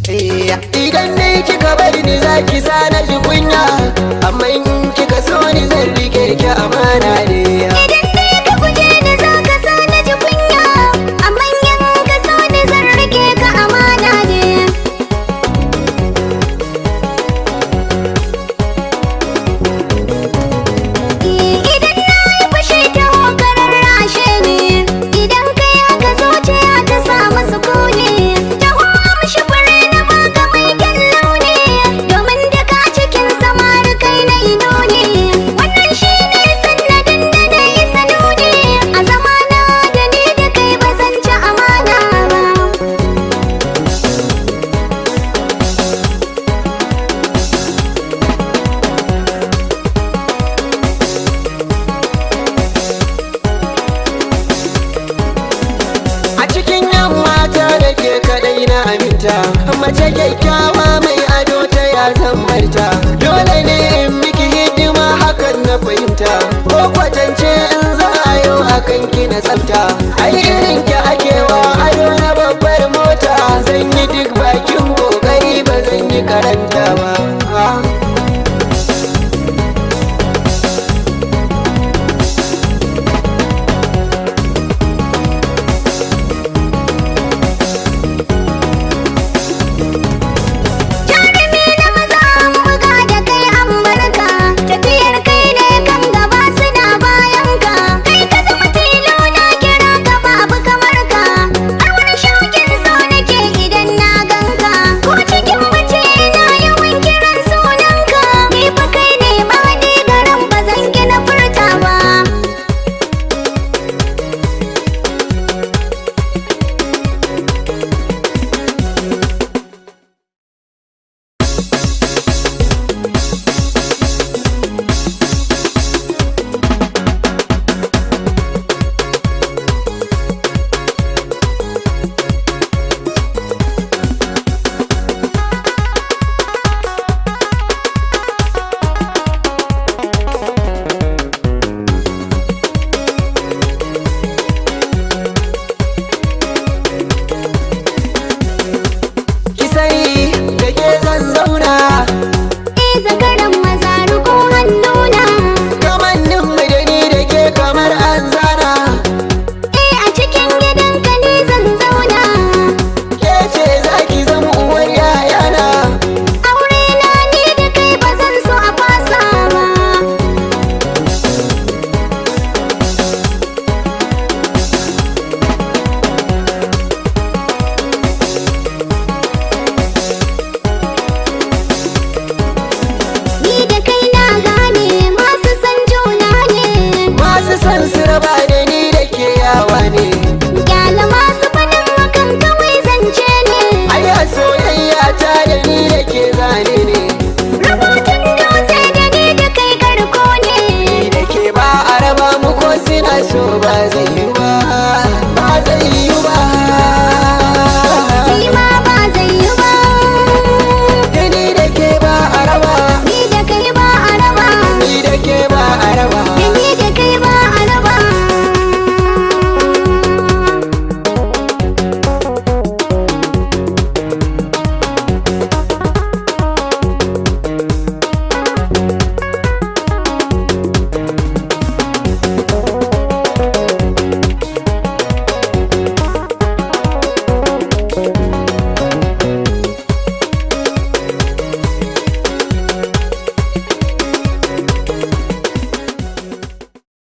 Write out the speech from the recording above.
Idan ne kika bari ni zaki sa na ji kunya, amma in kika so ni zan rike ki amana ne. Idan ne ka guje ni zaka sa na ji kunya, amma in ka so ni zan rike ka amana ne. Idan na yi fushi ta hokarar rashe ne, idan ka ya ka zuciya ta samu sukuni. Taho amshi fure na baka mai kyan launi, domin daga cikin samari kai na yi nuni. Wannan shi ne sannadin da na yi sanuni, a zamana da ni da kai ba zan ci amana ba. A cikin yan mata da ke kadai na aminta, mace kyakkyawa mai ado ta ya zan barta. Dole ne in miki hidima hakan na fahimta, ko kwatance in za a yau akan ki na tsafta. Ai irin ki akewa ado na babbar mota, zan yi duk bakin kokari ba zan yi karanta